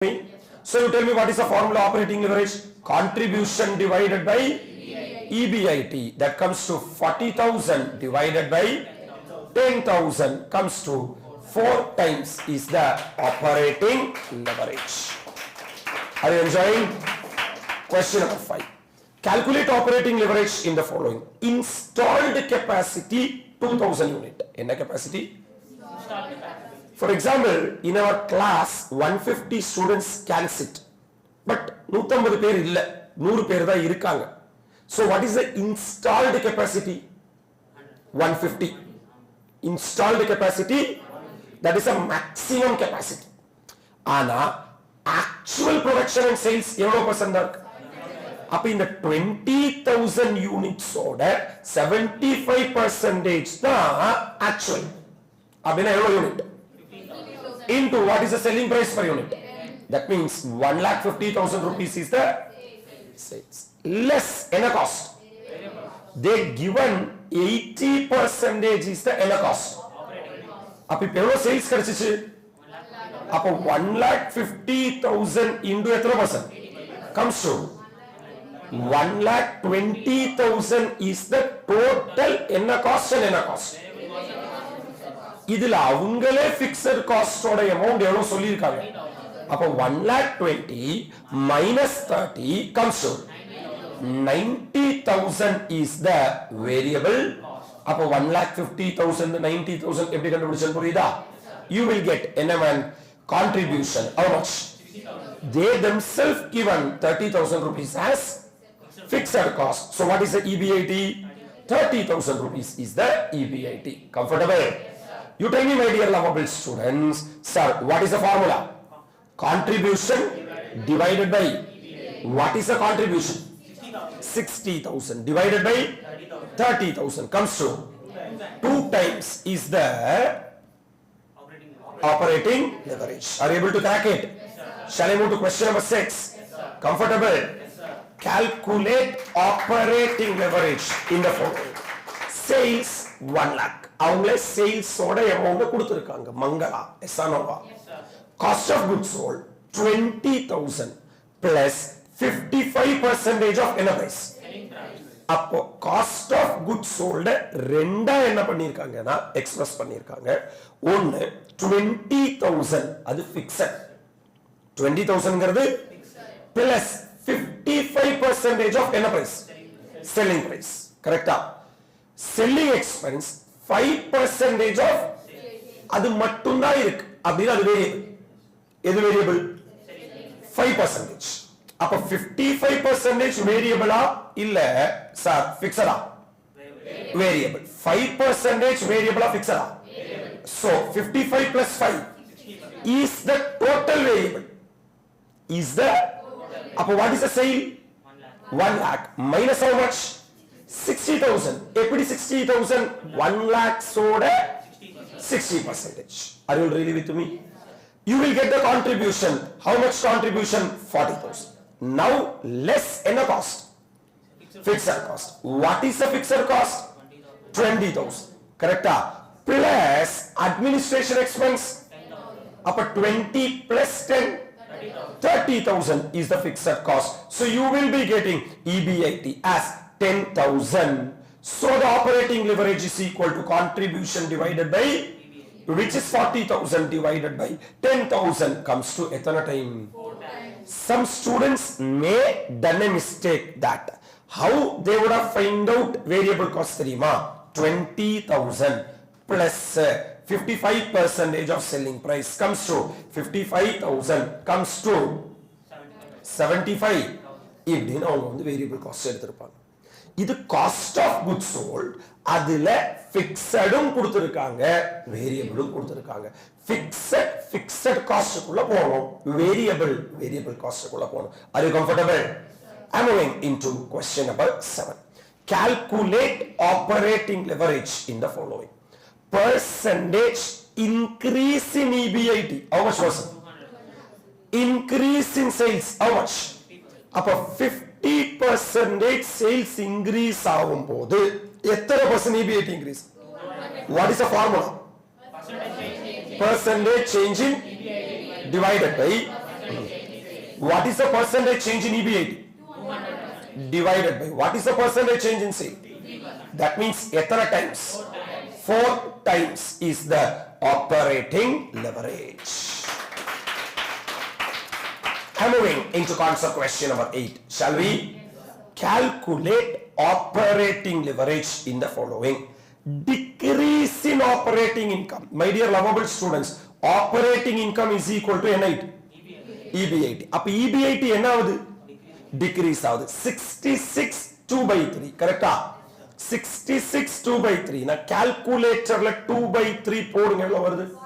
me? So you tell me what is the formula operating leverage? Contribution divided by EBIT. That comes to 40,000 divided by 10,000 comes to 4 times is the operating leverage. Are you enjoying? Question number 5. Calculate operating leverage in the following. Installed capacity 2000 unit. Enna capacity? Installed capacity. For example, in our class 150 students can sit. But 150 பேர் இல்ல 100 பேர் தான் இருக்காங்க. So what is the installed capacity? 150. Installed capacity, that is a maximum capacity. ஆனா actual production and sales எவ்வளவு % இருக்கு? அப்ப இந்த 20,000 units ஓட 75% தான் actual. அப்படினா எவ்வளவு unit? Into what is the selling price per unit? That means 1,50,000 rupees is the sales. Less in a cost. They given 80% is the in a cost. அப்ப இப்ப எவ்வளவு சேல்ஸ் கிடைச்சிச்சு? அப்ப 1,50,000 into எத்தனை percent? Comes to 1,20,000 is the total in a cost and in a cost. இதுல அவங்களே fixed cost ஓட amount எவ்வளவு சொல்லிருக்காங்க? அப்ப 1,20,000 minus 30 comes to 90,000 is the variable. அப்ப 1,50,000 90,000 எப்படி கண்டுபிடிச்சது புரியுதா? You will get NMN contribution. How much? They themselves given 30,000 rupees as fixed cost. So what is the EBIT? 30,000 rupees is the EBIT. Comfortable? You tell me, my dear lovable students, sir, what is the formula? Contribution divided by, what is the contribution? 60,000 divided by 30,000 comes to 2 times is the operating leverage. Are you able to crack it? Shall I move to question number 6? Comfortable? Calculate operating leverage in the following. Sales 1 lakh. அவங்களே sales ஓட amount கொடுத்திருக்காங்க. மங்களா எஸ்ஆனோவா. Cost of goods sold 20,000 plus 55% of enterprise. அப்போ cost of goods sold ரெண்டா என்ன பண்ணிருக்காங்கன்னா express பண்ணிருக்காங்க. ஒன்னு 20,000 அது ஃபிக்ஸட். 20,000ங்கிறது plus 55% of enterprise selling price. கரெக்ட்டா? செல்லிங் எக்ஸ்பென்ஸ் 5% of அது மட்டும் தான் இருக்கு. அப்படினா அது வேரியபிள். எது வேரியபிள்? 5%. அப்ப 55% வேரியபிளா இல்ல sir ஃபிக்ஸடா? Variable. 5% வேரியபிளா ஃபிக்ஸடா? So 55 plus 5 is the total variable. Is the அப்ப what is the sale? 1 lakh minus how much? 60,000. எப்படி 60,000? 1 lakh soda 60%. Are you really with me? You will get the contribution. How much contribution? 40,000. Now less in a cost. Fixed cost. What is the fixed cost? 20,000. Correct? Plus administration expense. Upper 20 plus 10. 30,000 is the fixed cost. So you will be getting EBIT as 10,000. So the operating leverage is equal to contribution divided by, which is 40,000 divided by 10,000 comes to etana time. 4 times. Some students may done a mistake that how they would have find out variable cost theriyuma? 20,000 plus 55% of selling price comes to 55,000 comes to 75. இப்படின்னு அவங்க வந்து variable cost எடுத்திருப்பாங்க. இது cost of goods sold. அதுல ஃபிக்ஸடும் கொடுத்திருக்காங்க, வேரியபிளும் கொடுத்திருக்காங்க. Fixed காஸ்டுக்குள்ள போறோம், variable காஸ்டுக்குள்ள போறோம். Are you comfortable? I'm moving into question number 7. Calculate operating leverage in the following. Percentage increase in EBIT. How much was it? Increase in sales. How much? அப்ப 50% sales increase ஆகும்போது எத்தனை percent EBIT increase? What is the formula? Percentage change in divided by What is the percentage change in EBIT? 200%. Divided by what is the percentage change in sale? That means etana times? 4 times is the operating leverage. I'm moving into concept question number 8. Shall we calculate operating leverage in the following? Decrease in operating income. My dear lovable students, operating income is equal to NIT? EBIT. Up EBIT enna avudhu? Decrease avudhu. 66 2 by 3. Correct? 66 2 by 3. Na calculator la 2 by 3 podunga evlo varudhu?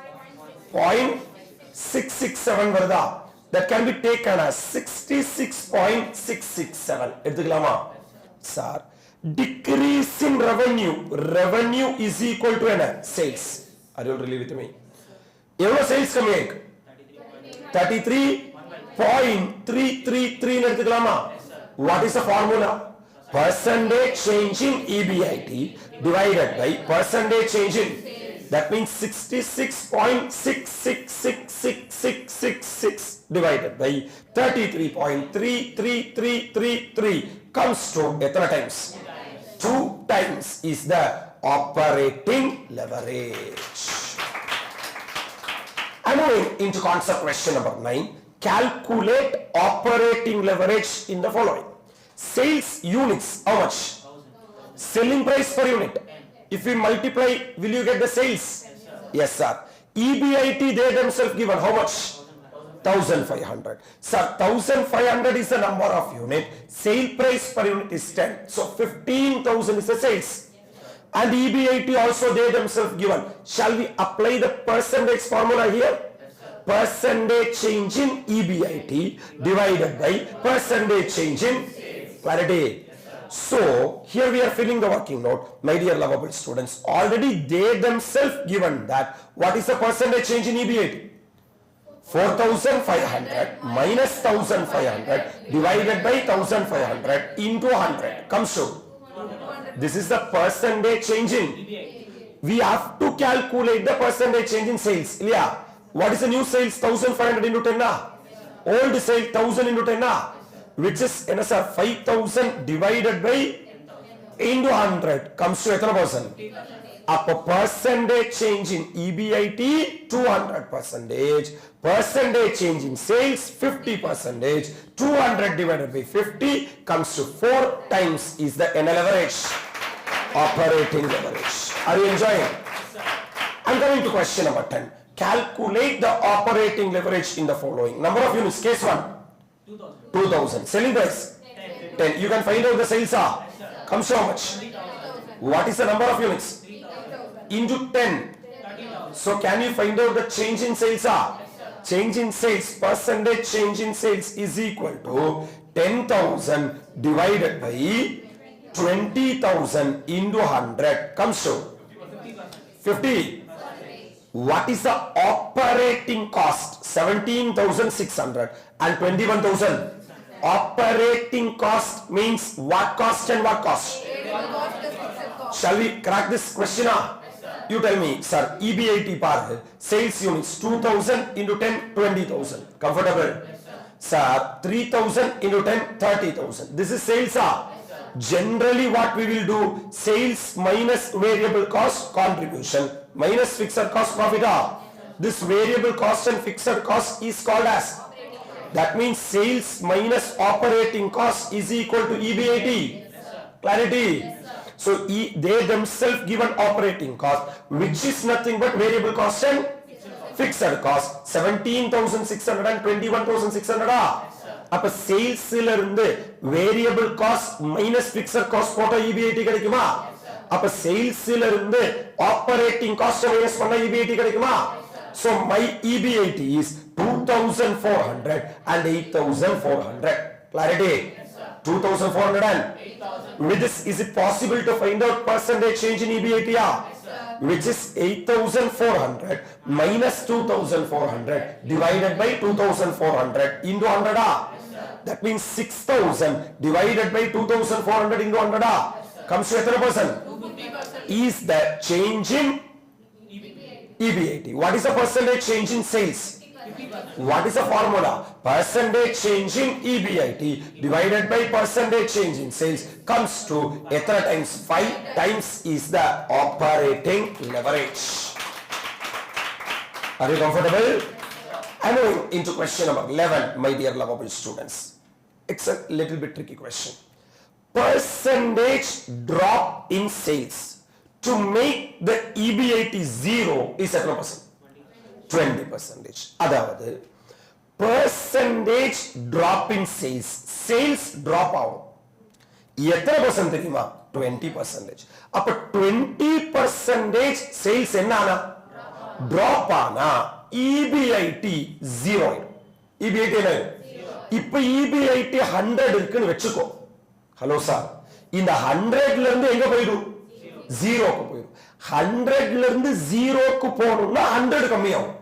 0.667 varudha. That can be taken as 66.667. Edukalama? Sir, decrease in revenue. Revenue is equal to sales. Are you really with me? Evlo sales kami aik? 33.333 edukalama? What is the formula? Percentage change in EBIT divided by percentage change in. That means 66.666666 divided by 33.33333 comes to etana times? 2 times is the operating leverage. I'm moving into concept question number 9. Calculate operating leverage in the following. Sales units, how much? Selling price per unit. If we multiply, will you get the sales? Yes, sir. EBIT they themselves given how much? 1500. Sir, 1500 is the number of unit. Sale price per unit is 10. So 15,000 is the sales. And EBIT also they themselves given. Shall we apply the percentage formula here? Percentage change in EBIT divided by percentage change in clarity. So here we are filling the working note. My dear lovable students, already they themselves given that what is the percentage change in EBIT? 4,500 minus 1,500 divided by 1,500 into 100 comes to. This is the percentage change in. We have to calculate the percentage change in sales. Yeah. What is the new sales? 1,500 into 10 na? Old sale 1,000 into 10 na? Which is 5,000 divided by into 100 comes to etana percent? Up a percentage change in EBIT 200%. Percentage change in sales 50%. 200 divided by 50 comes to 4 times is the leverage. Operating leverage. Are you enjoying? I'm coming to question number 10. Calculate the operating leverage in the following. Number of units. Case 1. 2000. Selling price 10. You can find out the sales are. Comes to how much? What is the number of units? Into 10. So can you find out the change in sales are? Change in sales, percentage change in sales is equal to 10,000 divided by 20,000 into 100 comes to 50. What is the operating cost? 17,600 and 21,000. Operating cost means what cost and what cost? Shall we crack this question? You tell me, sir. EBIT par sales units 2,000 into 10 20,000. Comfortable? Sir, 3,000 into 10 30,000. This is sales. Generally what we will do, sales minus variable cost contribution minus fixed cost profit. This variable cost and fixed cost is called as. That means sales minus operating cost is equal to EBIT. Clarity? So they themselves given operating cost, which is nothing but variable cost and fixed cost. 17,600 and 21,600. அப்ப சேல்ஸ்ல இருந்து variable cost minus fixed cost போட்டா EBIT கிடைக்குமா? அப்ப சேல்ஸ்ல இருந்து operating cost minus பண்ணா EBIT கிடைக்குமா? So my EBIT is 2,400 and 8,400. Clarity? 2,400 and 8,000. With this, is it possible to find out percentage change in EBIT? Which is 8,400 minus 2,400 divided by 2,400 into 100. That means 6,000 divided by 2,400 into 100. Comes to etana percent? Is the change in EBIT. What is the percentage change in sales? What is the formula? Percentage change in EBIT divided by percentage change in sales comes to etra times 5 times is the operating leverage. Are you comfortable? I'm moving into question number 11, my dear lovable students. It's a little bit tricky question. Percentage drop in sales to make the EBIT zero is at 20%. அதாவது percentage drop in sales drop ஆகும். எத்தனை percent தெரியுமா? 20%. அப்ப 20% sales என்ன ஆனா? drop ஆனா EBIT zero ஆயிடும். EBIT என்ன? இப்ப EBIT 100 இருக்குன்னு வெச்சுக்கோ. ஹலோ சார், இந்த 100ல இருந்து எங்க போயிடும்? ஜீரோக்கு போயிடும். 100ல இருந்து ஜீரோக்கு போகணும்னா 100 கம்மியாகும்.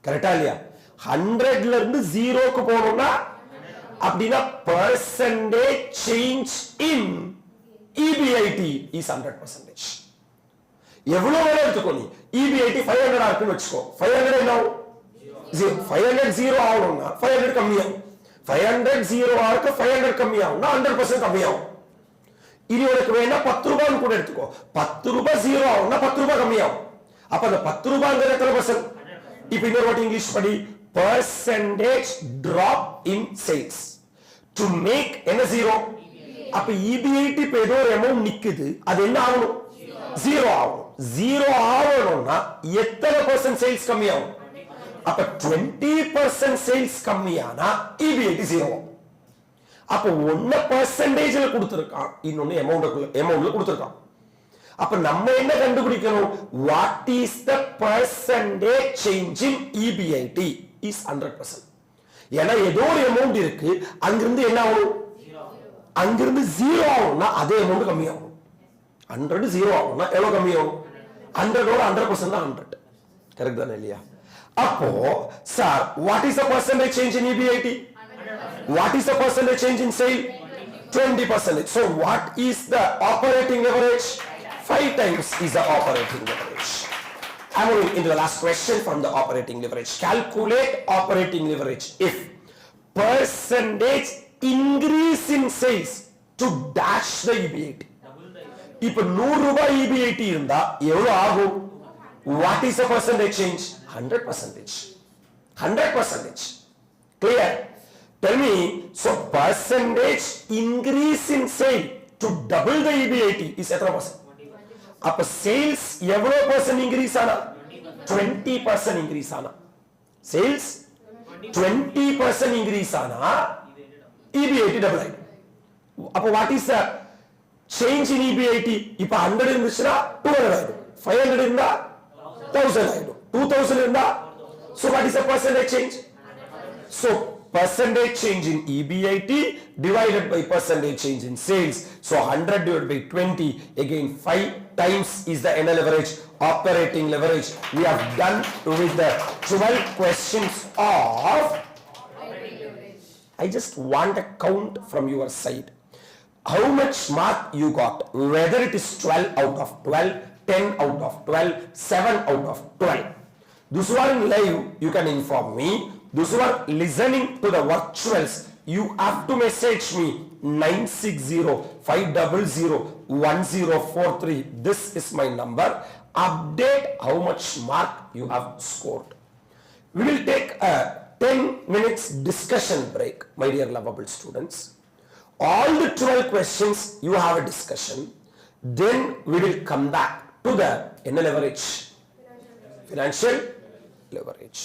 கரெக்டா இல்லையா? 100ல இருந்து ஜீரோக்கு போகணும்னா அப்படின்னா percentage change in EBIT is 100%. எவ்வளவு வேலை எடுத்துக்கோ நீ. EBIT 500 இருக்குன்னு வெச்சுக்கோ. 500 என்ன ஆகும்? 500 ஜீரோ ஆகணும்னா 500 கம்மியாகும். 500 ஜீரோ ஆக 500 கம்மியாகும்னா 100% கம்மியாகும். இனி உனக்கு வேணா 10 ரூபாய் கூட எடுத்துக்கோ. 10 ரூபாய் ஜீரோ ஆகும்னா 10 ரூபாய் கம்மியாகும். அப்ப அந்த 10 ரூபாய்ங்கற எத்தனை பர்சன்ட்? இப்போ இன்னொரு வாட்டி இங்கிலீஷ் படி. percentage drop in sales to make என்ன ஜீரோ? அப்ப EBIT இப்ப ஏதோ ஒரு அமௌண்ட் நிக்குது, அது என்ன ஆகணும்? ஜீரோ ஆகும். ஜீரோ ஆகணும்னா எத்தனை பர்சன்ட் சேல்ஸ் கம்மியாகும்? அப்ப 20% சேல்ஸ் கம்மியானா EBIT ஜீரோ. அப்ப ஒன்னு பெர்சன்டேஜ்ல கொடுத்திருக்கான், இன்னொன்னு அமௌண்ட்ல கொடுத்திருக்கான். அப்ப நம்ம என்ன கண்டுபிடிக்கணும்? what is the percentage change in EBIT is 100%. ஏன்னா ஏதோ ஒரு அமௌண்ட் இருக்கு, அங்கிருந்து என்ன ஆகும்? அங்கிருந்து ஜீரோ ஆகும்னா அதே அமௌண்ட் கம்மியாகும். 100 ஜீரோ ஆகும்னா எவ்வளவு கம்மியாகும்? 100 ஓட 100% தான் 100. கரெக்ட் தானே இல்லையா? அப்போ sir, what is the percentage change in EBIT? What is the percentage change in sale? 20%. So what is the operating leverage? 5 times is the operating leverage. I'm moving into the last question from the operating leverage. Calculate operating leverage if percentage increase in sales to dash the EBIT. இப்ப 100 ரூபாய் EBIT இருந்தா எவ்வளவு ஆகும்? What is the percentage change? 100%. 100%. Clear? Tell me, so percentage increase in sale to double the EBIT is எத்தனை percent? அப்ப sales எவ்வளவு percent increase ஆனா? 20% increase ஆனா. Sales 20% increase ஆனா EBIT double ஆயிடும். அப்ப what is the change in EBIT? இப்ப 100 இருந்துச்சுன்னா 200 ஆயிடும். 500 இருந்தா 1000 ஆயிடும். 2000 இருந்தா, so what is the percentage change? So percentage change in EBIT divided by percentage change in sales. So 100 divided by 20, again 5 times is the leverage, operating leverage. We have done with the 12 questions of. I just want a count from your side. How much mark you got? Whether it is 12 out of 12, 10 out of 12, 7 out of 12. Those who are in live, you can inform me. Those who are listening to the virtuals, you have to message me 960-500-1043. This is my number. Update how much mark you have scored. We will take a 10 minutes discussion break, my dear lovable students. All the 12 questions you have a discussion. Then we will come back to the leverage. Financial leverage.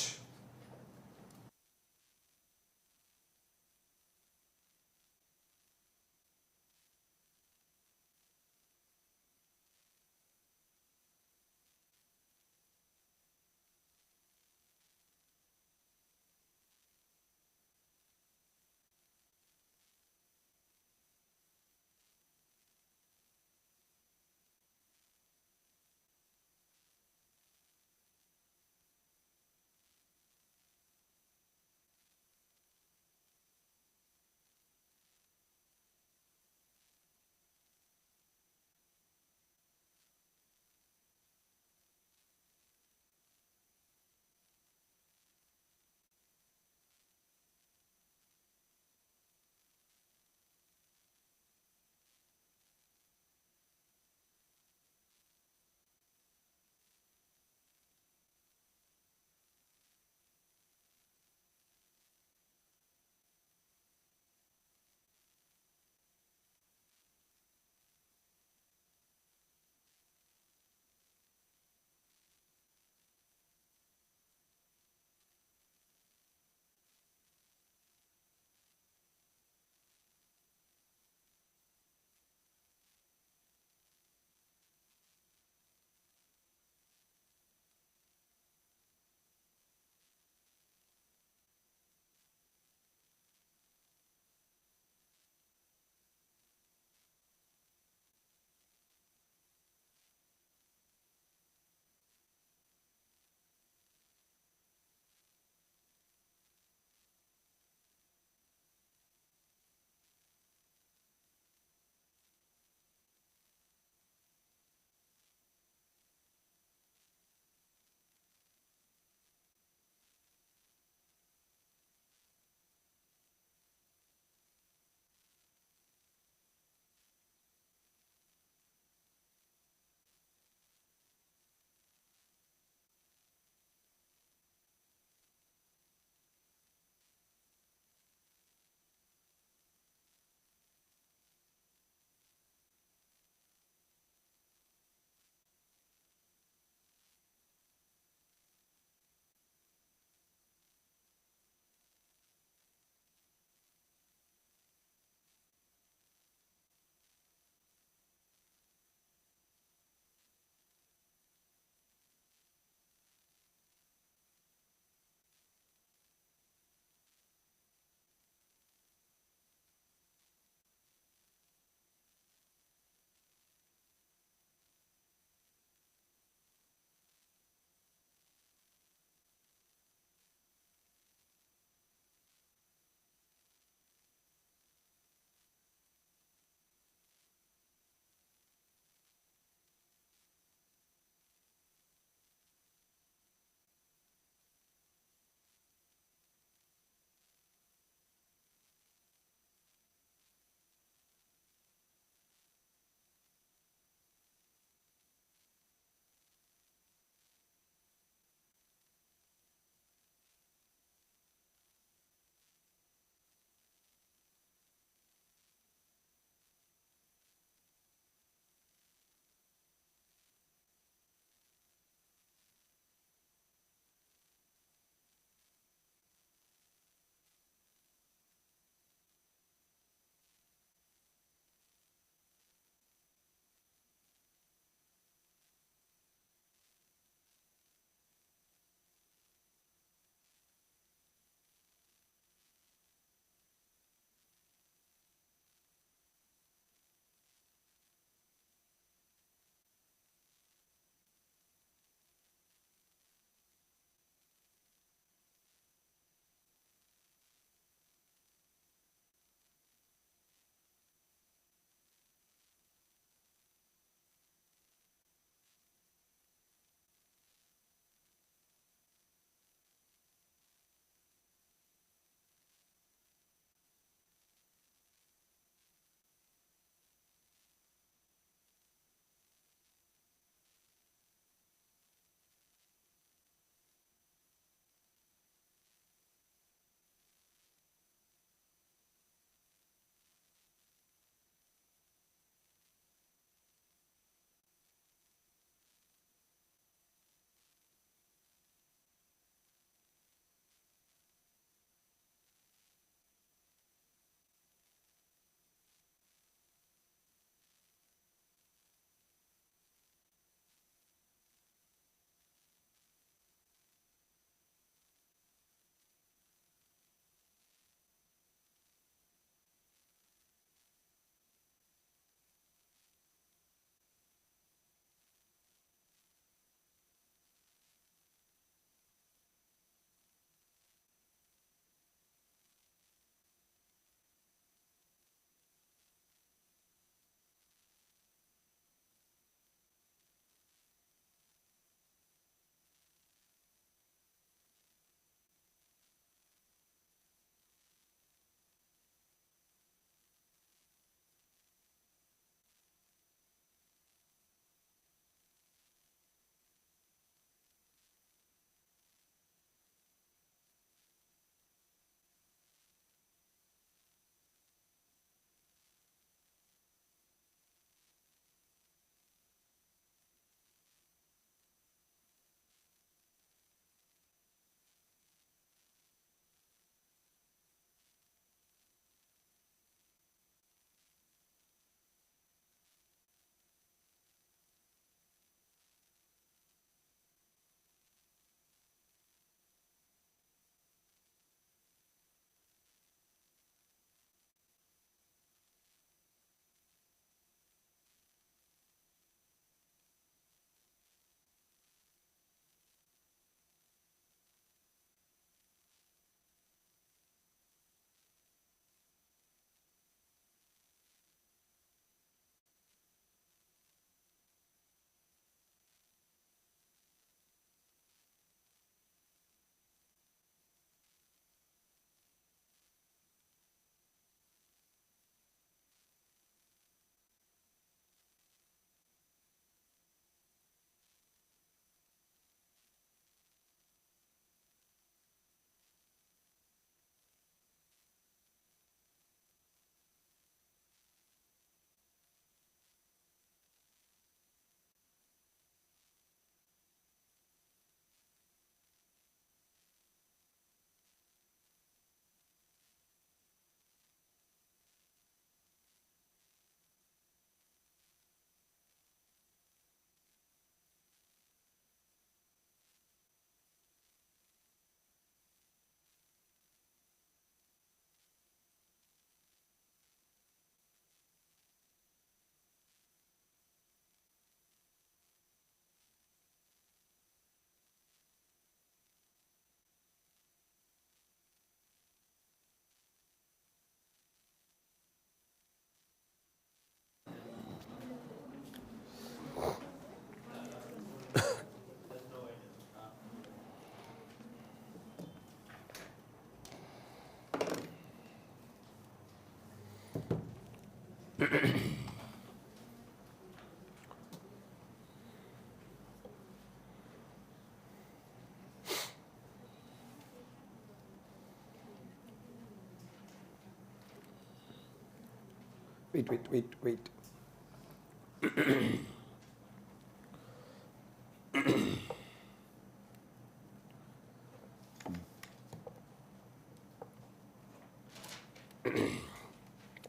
Wait.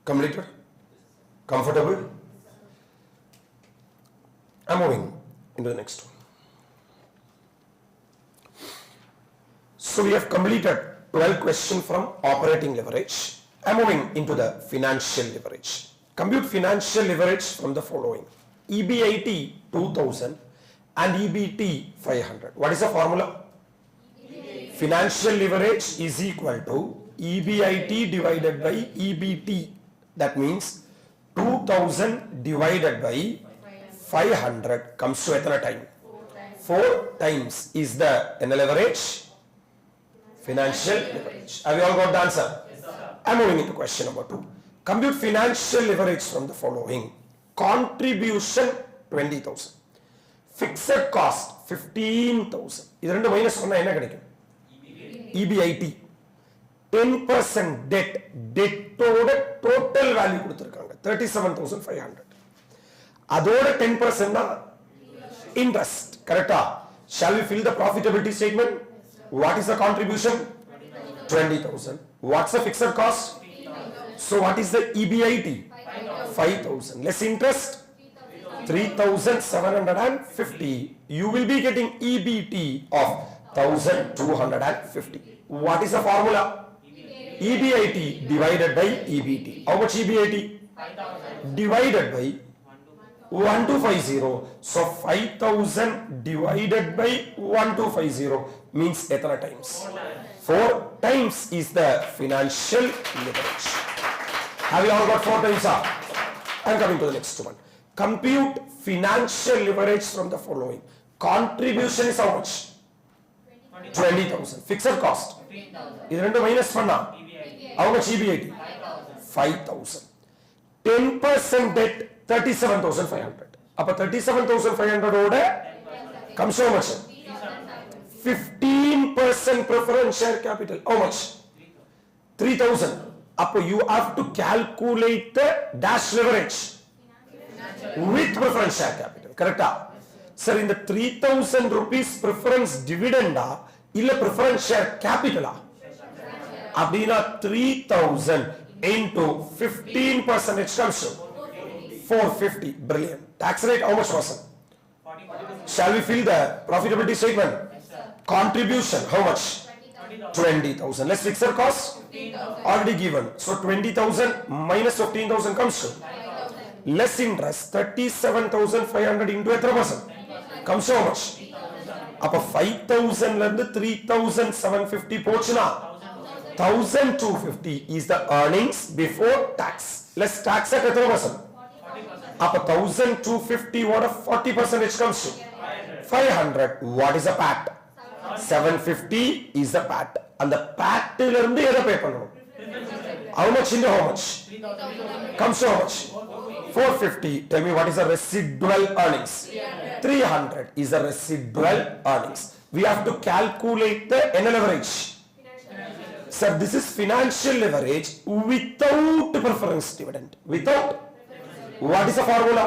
Completed? Comfortable? I'm moving into the next one. So we have completed 12 questions from operating leverage. I'm moving into the financial leverage. Compute financial leverage from the following. EBIT 2000 and EBT 500. What is the formula? Financial leverage is equal to EBIT divided by EBT. That means 2000 divided by 500 comes to etana time? 4 times is the leverage? Financial leverage. Have you all got the answer? Yes, sir. I'm moving into question number 2. Compute financial leverage from the following. Contribution 20,000. Fixed cost 15,000. இது ரெண்டு minus பண்ணா என்ன கிடைக்கும்? EBIT. 10% debt. Debtோட total value கொடுத்திருக்காங்க 37,500. அதோட 10% தான் interest. Correcta? Shall we fill the profitability statement? What is the contribution? 20,000. What's the fixed cost? So what is the EBIT? 5,000. Less interest? 3,750. You will be getting EBT of 1,250. What is the formula? EBIT divided by EBT. How much EBIT? 5,000. Divided by 1250. So 5,000 divided by 1250 means etana times? 4 times is the financial leverage. Have you all got 4 times? I am coming to the next one. Compute financial leverage from the following. Contribution is how much? 20,000. Fixed cost? 15,000. இது ரெண்டு minus பண்ணா? How much EBIT? 5,000. 10% debt 37,500. அப்ப 37,500 ஓட comes to how much? 15% preference share capital. How much? 3,000. அப்போ you have to calculate the dash leverage with preference share capital. Correcta? Sir, in the 3,000 rupees preference dividend இல்ல preference share capital அப்படினா 3,000 into 15% comes to 450. Brilliant. Tax rate how much was it? 40%. Shall we fill the profitability statement? Yes, sir. Contribution how much? 20,000. Let's fix the cost. 15,000. Already given. So 20,000 minus 15,000 comes to 5,000. less interest 37,500 into a percent comes to how much? அப்ப 5,000 ல இருந்து 3,750 போச்சுனா 1,250 is the earnings before tax. Let's tax at a percent. 40%. அப்ப 1,250 what a 40% comes to 500. What is the PAT? 750 is the PAT. And the PAT ல இருந்து எதை பே பண்ணணும்? How much into how much? 3,000. Comes to how much? 450. Tell me what is the residual earnings? 300 is the residual earnings. We have to calculate the leverage. Sir, this is financial leverage without preference dividend. Without? What is the formula?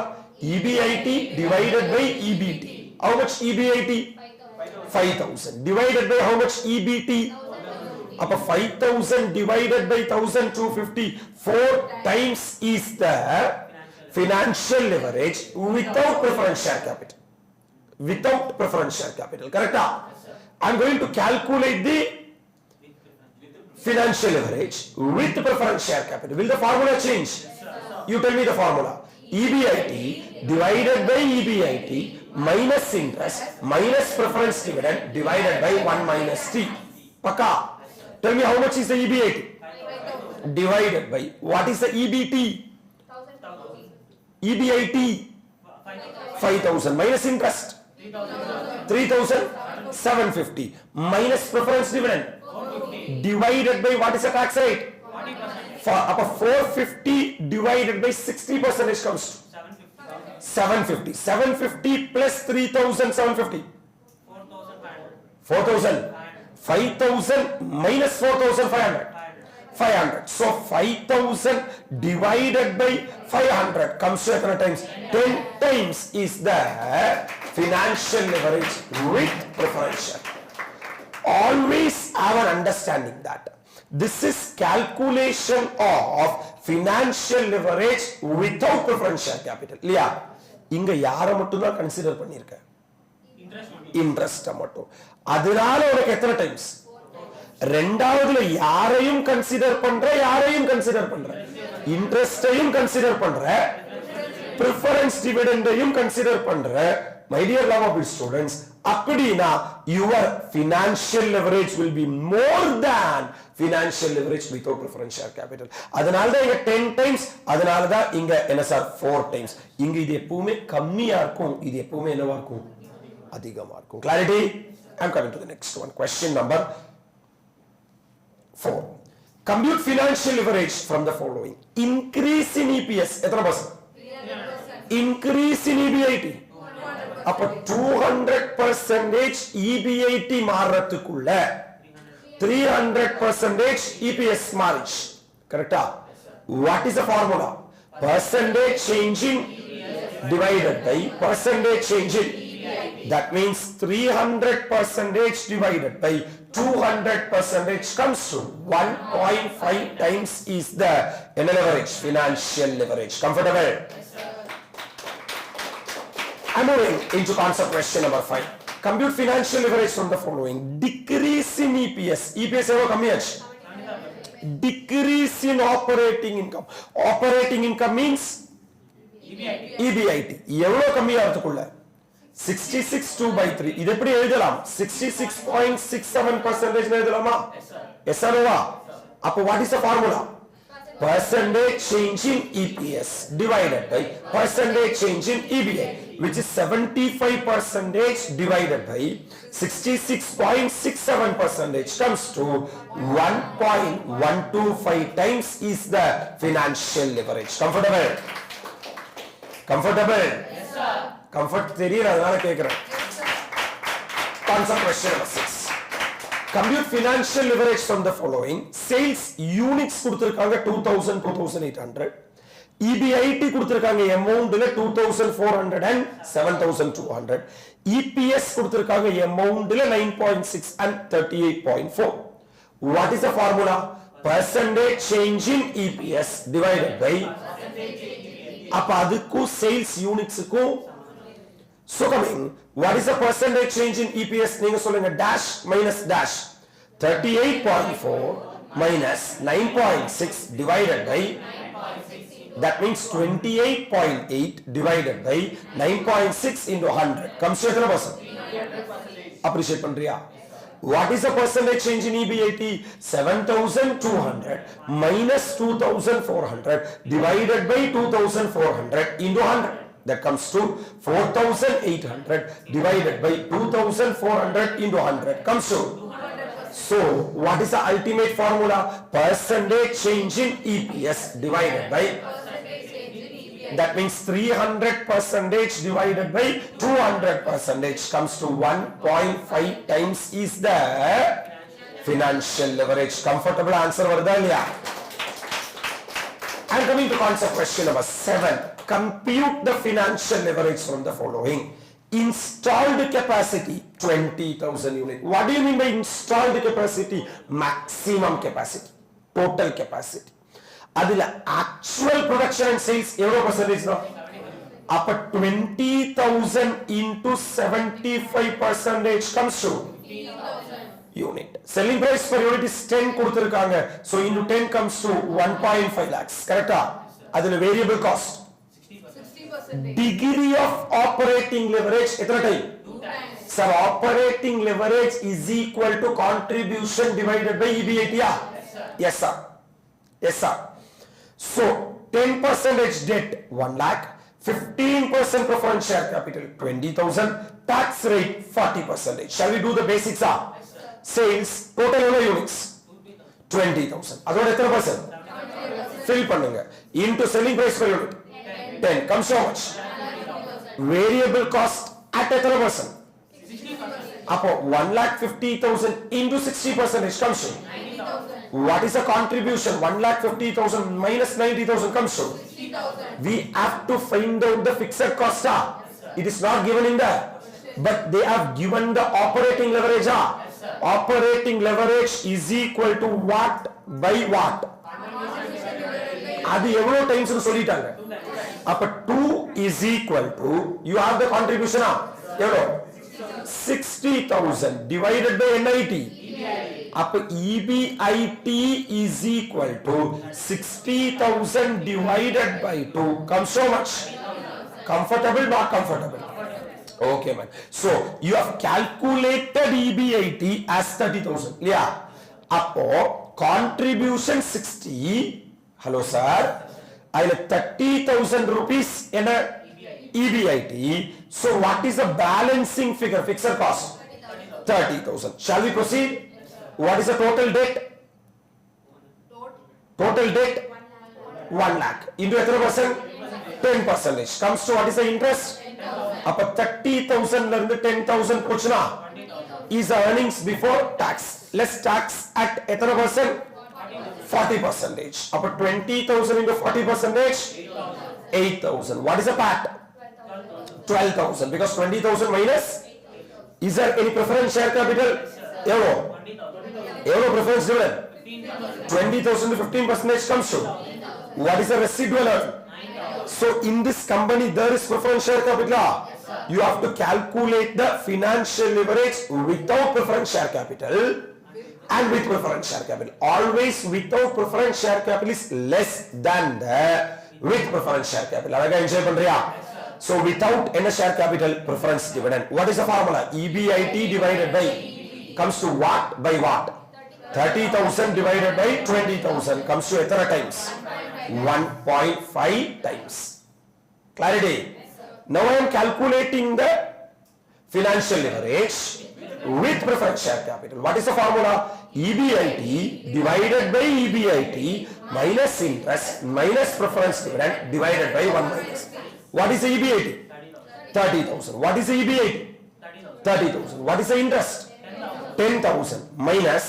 EBIT divided by EBT. How much EBIT? 5,000. Divided by how much EBT? Up 5,000 divided by 1,250. 4 times is the financial leverage without preference share capital. Without preference share capital. Correct? I am going to calculate the financial leverage with preference share capital. Will the formula change? You tell me the formula. EBIT divided by EBIT minus interest minus preference dividend divided by 1 minus T. Paka. Tell me how much is the EBIT? 5,000. Divided by what is the EBT? 1,000. EBIT 5,000 minus interest 3,750 minus preference dividend 450. divided by what is the tax rate? அப்ப 450 divided by 60% comes to 750. 750 plus 3750. 4000. 5000 minus 4500. 500. So 5000 divided by 500 comes to how many times? 10 times is the financial leverage with preferential. Always have an understanding that this is calculation of financial leverage without preferential capital. இல்லையா? இங்க யாரை மட்டும் தான் consider பண்ணிருக்க? Interest மட்டும். அதனால உனக்கு எத்தனை டைம்ஸ்? ரெண்டாவதுல யாரையும் கன்சிடர் பண்ற, யாரையும் கன்சிடர் பண்ற, இன்ட்ரெஸ்டையும் கன்சிடர் பண்ற, preference dividendையும் கன்சிடர் பண்ற. My dear lovable students, அப்படினா your financial leverage will be more than financial leverage without preferential capital. அதனால தான் இங்க 10 times, அதனால தான் இங்க என்ன சார் 4 times. இங்க இது எப்பவுமே கம்மியா இருக்கும், இது எப்பவுமே என்னவா இருக்கும்? அதிகமா இருக்கும். Clarity? I am coming to the next one. Question number 4. Compute financial leverage from the following. Increase in EPS எத்தனை பர்சன்ட்? Increase in EBIT. அப்ப 200% EBIT மாறதுக்குள்ள 300% EPS மாறிச்சு. கரெக்டா? What is the formula? Percentage change in divided by percentage change in. That means 300% divided by 200% comes to 1.5 times is the leverage, financial leverage. Comfortable? I'm moving into concept question number 5. Compute financial leverage from the following. Decrease in EPS. EPS எவ்வளவு கம்மியாச்சு? Decrease in operating income. Operating income means EBIT. எவ்வளவு கம்மியாகிறதுக்குள்ள? 66 2 by 3. இது எப்படி எழுதலாம்? 66.67% எழுதலாமா? Yes or no? அப்போ what is the formula? Percentage change in EPS divided by percentage change in EBIT, which is 75% divided by 66.67% comes to 1.125 times is the financial leverage. Comfortable? Comfortable? Yes, sir. Comfort தெரியல அதனால கேக்குறேன். Concept question number 6. Compute financial leverage from the following. Sales units கொடுத்திருக்காங்க 2000 2800. EBIT கொடுத்திருக்காங்க amountல 2400 and 7200. EPS கொடுத்திருக்காங்க amountல 9.6 and 38.4. What is the formula? Percentage change in EPS divided by அப்ப அதுக்கும் sales unitsக்கும். So coming, what is the percentage change in EPS? நீங்க சொல்லுங்க dash minus dash. 38.4 minus 9.6 divided by, that means 28.8 divided by 9.6 into 100 comes to எத்தனை percent? Appreciate பண்றியா? What is the percentage change in EBIT? 7200 minus 2400 divided by 2400 into 100. That comes to 4800 divided by 2400 into 100 comes to. So what is the ultimate formula? Percentage change in EPS divided by, that means 300% divided by 200% comes to 1.5 times is the financial leverage. Comfortable answer varudha illaya? I am coming to concept question number 7. Compute the financial leverage from the following. Installed capacity 20,000 units. What do you mean by installed capacity? Maximum capacity, total capacity. அதுல actual production and sales எவ்வளவு percentage தான்? அப்ப 20,000 into 75% comes to unit. Selling price per unit is 10 கொடுத்திருக்காங்க. So into 10 comes to 1.5 lakhs. கரெக்ட்டா? அதுல variable cost 60%. Degree of operating leverage எத்தனை time? 2 times. Sir, operating leverage is equal to contribution divided by EBIT. Yes, sir. Yes, sir. Yes, sir. So 10% debt 1 lakh, 15% preference share capital 20,000, tax rate 40%. Shall we do the basics? Yes, sir. Sales total units 20,000. அதோட எத்தனை percent? Fill பண்ணுங்க. Into selling price per unit. 10. Comes to how much? Variable cost at எத்தனை percent? அப்போ 1,50,000 into 60% comes to. What is the contribution? 1,50,000 minus 90,000 comes to. We have to find out the fixed cost. It is not given in there. But they have given the operating leverage. Operating leverage is equal to what by what? அது எவ்வளவு times சொல்லிட்டாங்க. அப்ப 2 is equal to, you have the contribution எவ்வளவு? 60,000 divided by NIT. அப்ப EBIT is equal to 60,000 divided by 2 comes so much. Comfortable, not comfortable? Okay, man. So you have calculated EBIT as 30,000. Yeah. அப்போ contribution 60. Hello sir. அதுல 30,000 rupees என்ன EBIT. So what is the balancing figure? Fixed cost 30,000. Shall we proceed? What is the total debt? Total debt 1 lakh. Into எத்தனை percent? 10%. Comes to what is the interest? அப்ப 30,000 ல இருந்து 10,000 போச்சுனா is the earnings before tax. Less tax at எத்தனை percent? 40%. அப்ப 20,000 into 40%, 8,000. What is the PAT? 12,000. Because 20,000 minus, is there any preference share capital? Euro preference dividend? 20,000 to 15% comes to. What is the residual earn? So in this company there is preference share capital. You have to calculate the financial leverage without preference share capital and with preference share capital. Always without preference share capital is less than the with preference share capital. Alaga enjoy பண்றியா? So without any share capital, preference dividend. What is the formula? EBIT divided by comes to what by what? 30,000 divided by 20,000 comes to எத்தனை times? 1.5 times. Clarity? Now I am calculating the financial leverage with preference share capital. What is the formula? EBIT divided by EBIT minus interest minus preference dividend divided by 1 minus. What is the EBIT? 30,000. What is the EBIT? 30,000. What is the interest? 10,000 minus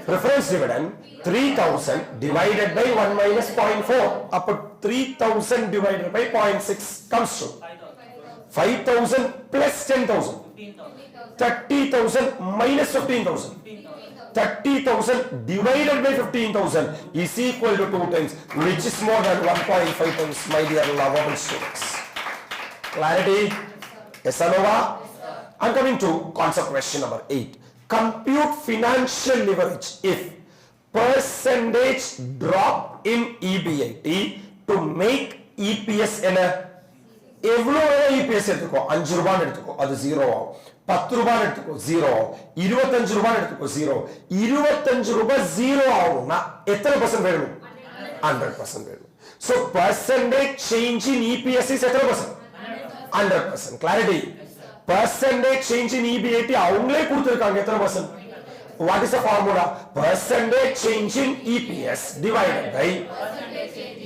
preference dividend 3,000 divided by 1 minus 0.4. Up 3,000 divided by 0.6 comes to 5,000 plus 10,000. 30,000 minus 15,000. 30,000 divided by 15,000 is equal to 2 times, which is more than 1.5 times, my dear lovable students. Clarity? Yes or no? I'm coming to concept question number 8. Compute financial leverage if percentage drop in EBIT to make EPS என்ன எவ்வளவு EPS எடுத்துக்கோ 5 ரூபாய் எடுத்துக்கோ அது 0 ஆகும் 10 ரூபாய் எடுத்துக்கோ 0 ஆகும் 25 ரூபாய் எடுத்துக்கோ 0 25 ரூபாய் 0 ஆகும்னா எத்தனை % வேணும் 100% வேணும். So percentage change in EPS is எத்தனை %? 100%. Clarity? Percentage change in EBIT அவங்களே கொடுத்திருக்காங்க எத்தனை %? What is the formula? Percentage change in EPS divided by,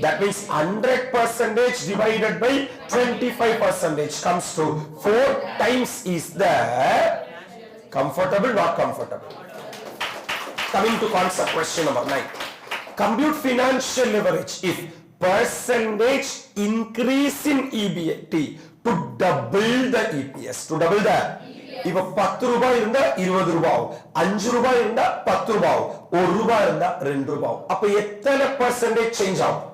that means 100% divided by 25% comes to 4 times is the comfortable, not comfortable. Coming to concept question number 9. Compute financial leverage if percentage increase in EBIT to double the EPS. To double the இப்ப 10 ரூபாய் இருந்தா 20 ரூபாய், 5 ரூபாய் இருந்தா 10 ரூபாய், 1 ரூபாய் இருந்தா 2 ரூபாய். அப்ப எத்தனை percentage change ஆகும்?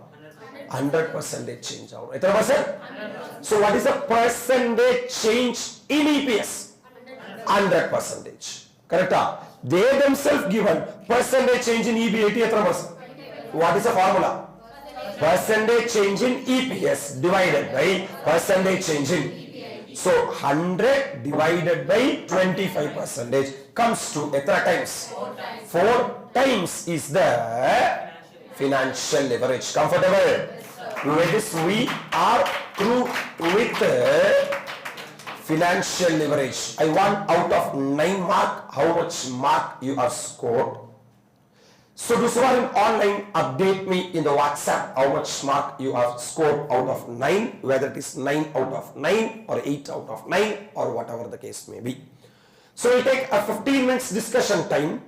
100% change ஆகும். எத்தனை percent? So what is the percentage change in EPS? 100%. Correcta? They themselves given percentage change in EBIT எத்தனை percent? What is the formula? Percentage change in EPS divided by percentage change in. So 100 divided by 25% comes to எத்தனை times? 4 times is the financial leverage. Comfortable? With this we are through with financial leverage. I want out of 9 mark how much mark you have scored. So those who are in online, update me in the WhatsApp how much mark you have scored out of 9, whether it is 9 out of 9 or 8 out of 9 or whatever the case may be. So we'll take a 15 minutes discussion time.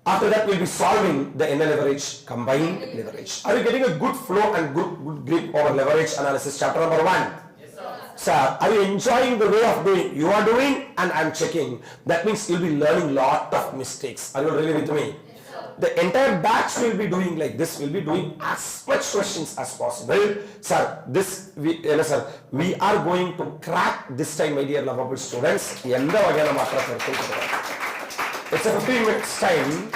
After that, we'll be solving the NL leverage, combined leverage. Are you getting a good flow and good grip over leverage analysis? Chapter number 1. Sir, are you enjoying the way of doing? You are doing and I'm checking. That means you'll be learning lot of mistakes. Are you really with me? The entire batch will be doing like this. We'll be doing as much questions as possible. Sir, we are going to crack this time, my dear lovable students. It's a 15 minutes time.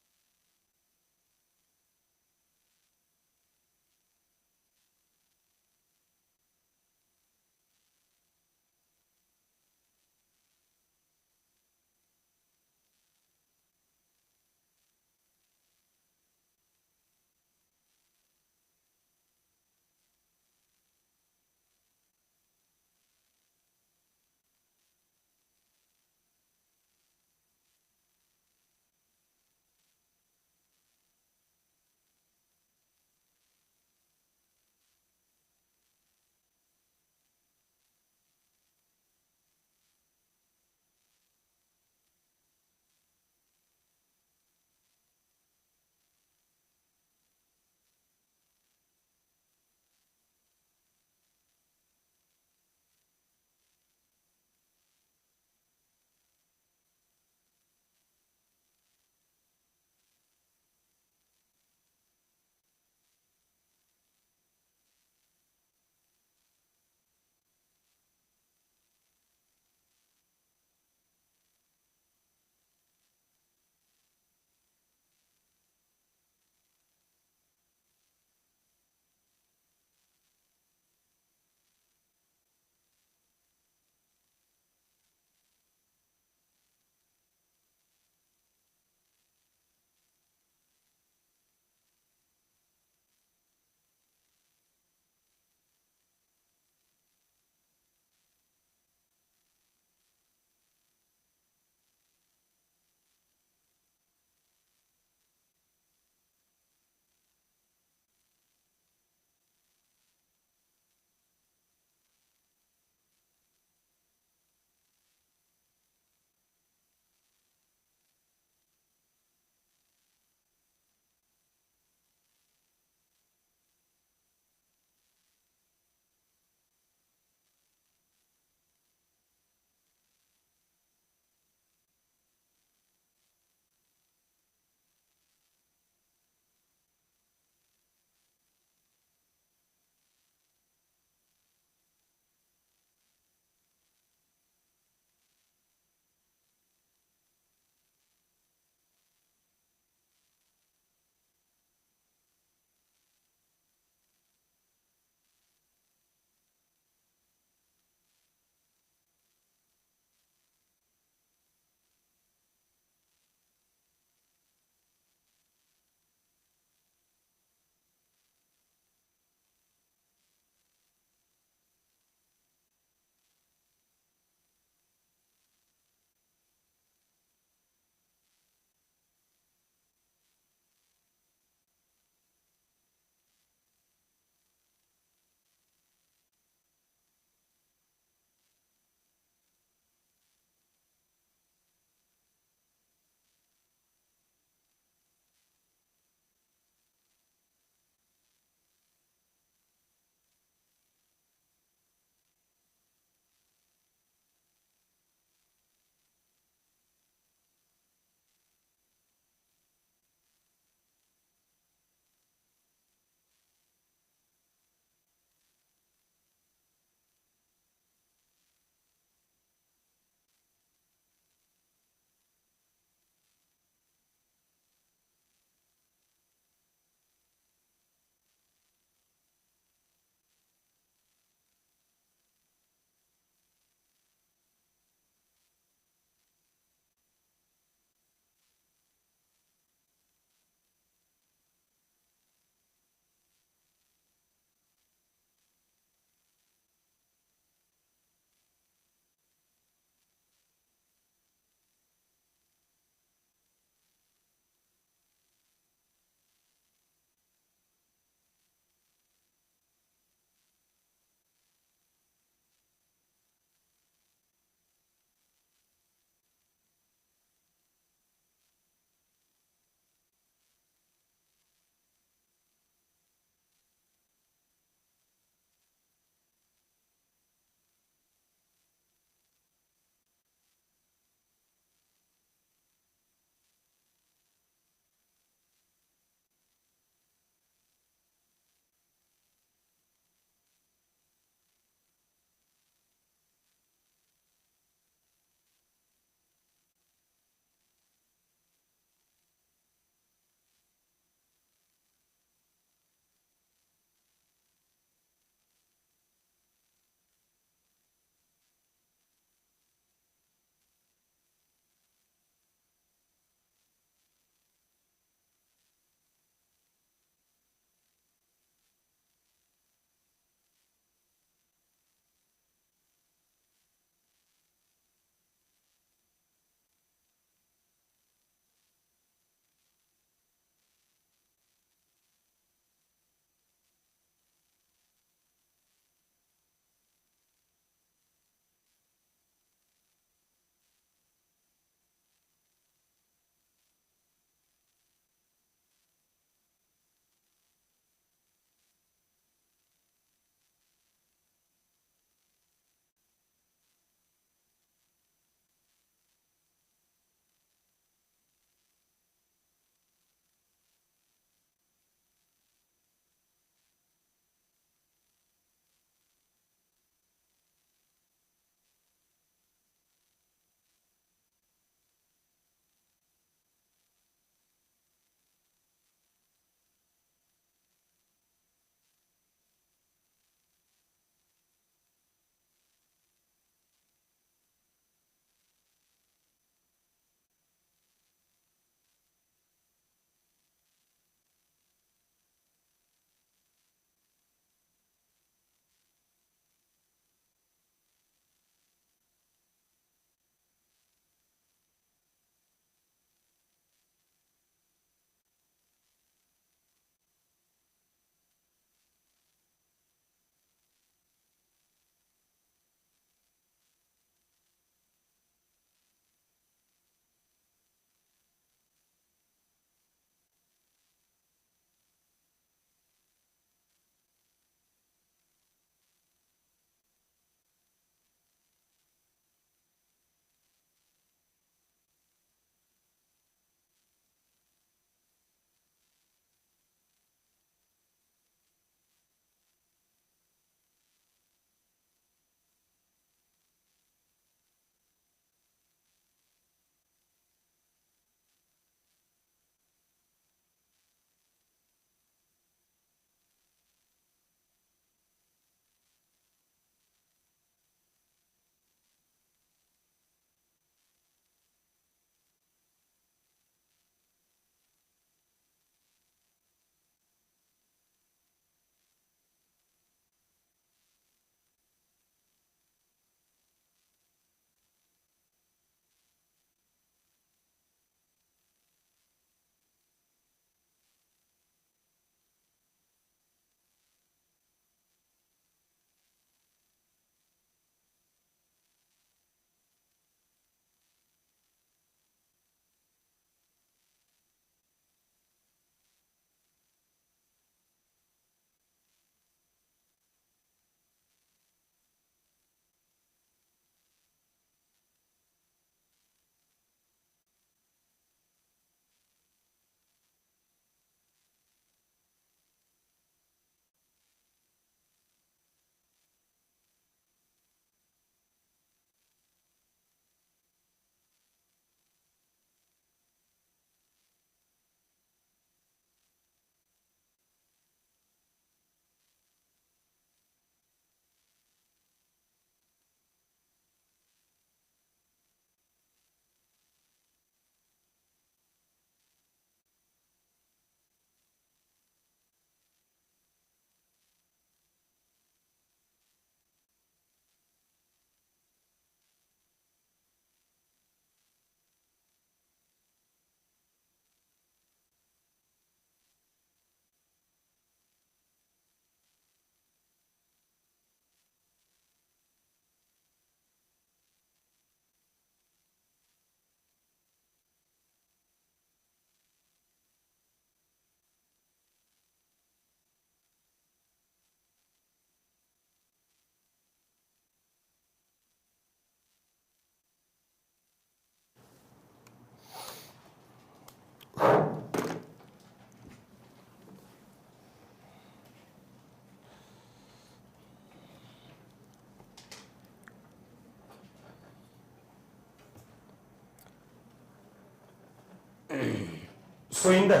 So in the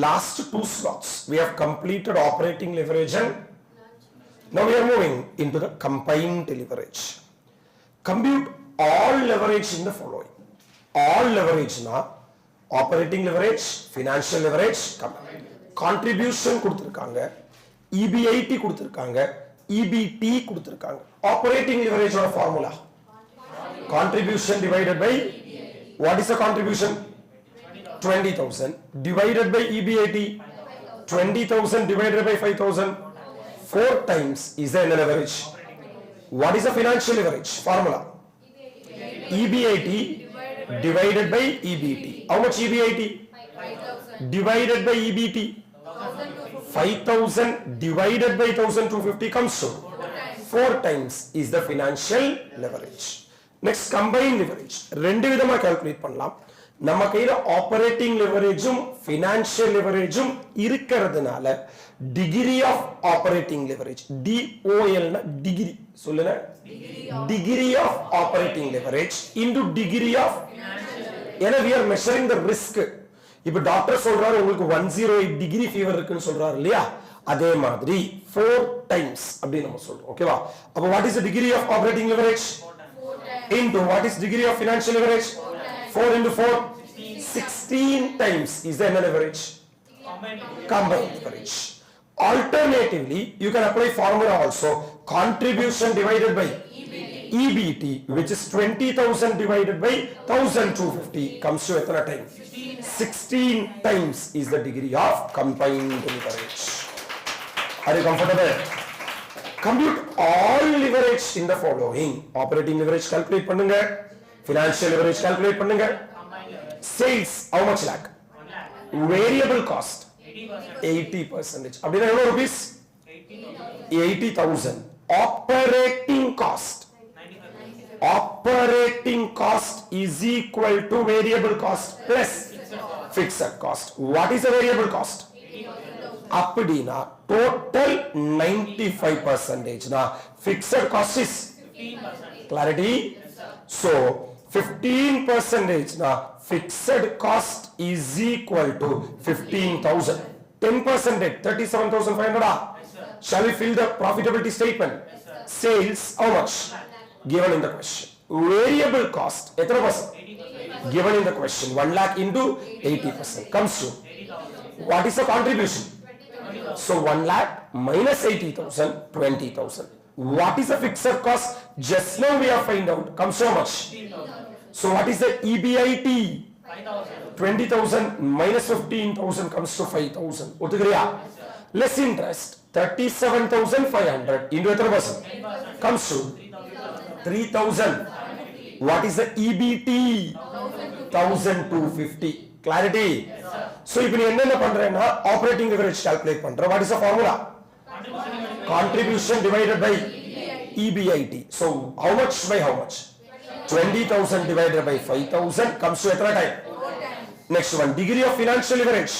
last two slots we have completed operating leverage and now we are moving into the combined leverage. Compute all leverage in the following. All leverage na operating leverage, financial leverage, contribution கொடுத்திருக்காங்க, EBIT கொடுத்திருக்காங்க, EBT கொடுத்திருக்காங்க. Operating leverage ஓட formula contribution divided by what is the contribution? 20,000 divided by EBIT 20,000 divided by 5,000 4 times is the leverage. What is the financial leverage formula? EBIT divided by EBT. How much EBIT? 5,000 divided by EBT 5,000 divided by 1,250 comes to 4 times is the financial leverage. Next combined leverage ரெண்டு விதமா calculate பண்ணலாம். நம்ம கையில operating லெவரேஜும் financial லெவரேஜும் இருக்கிறதுனால degree of operating leverage DOL னா degree சொல்லுங்க degree of operating leverage into degree of ஏன்னா we are measuring the risk. இப்போ டாக்டர் சொல்றாரு உங்களுக்கு 108 டிகிரி ஃபீவர் இருக்குன்னு சொல்றாரு இல்லையா, அதே மாதிரி 4 டைம்ஸ் அப்படி நம்ம சொல்றோம். ஓகேவா? அப்ப what is the degree of operating leverage into what is degree of financial leverage? 4 into 4 16 times is the leverage. Combined leverage. Alternatively you can apply formula also, contribution divided by EBT which is 20,000 divided by 1,250 comes to etra time 16 times is the degree of combined leverage. Are you comfortable? Compute all leverage in the following. Operating leverage calculate பண்ணுங்க, financial leverage calculate பண்ணுங்க. Sales how much lakh? Variable cost 80%. அப்படினா எவ்வளவு rupees? 80,000. Operating cost. Operating cost is equal to variable cost plus fixed cost. What is the variable cost? அப்படினா total 95% na fixed cost is 15%. Clarity? So 15% na fixed cost is equal to 15,000. 10% 37,500. Shall we fill the profitability statement? Sales how much? Given in the question. Variable cost etra percent? Given in the question 1 lakh into 80% comes to what is the contribution? So 1 lakh minus 80,000 20,000. What is the fixed cost? Just now we have find out comes so much. So what is the EBIT? 20,000 minus 15,000 comes to 5,000. ஒத்துக்கறியா? Less interest 37,500 into etra percent comes to 3,000. What is the EBT? 1,250. Clarity? So இப்போ நீ என்ன பண்றேன்னா operating leverage calculate பண்ற. What is the formula? Contribution divided by EBIT. So how much by how much? 20,000 divided by 5,000 comes to etra time? 4 times. Next one, degree of financial leverage.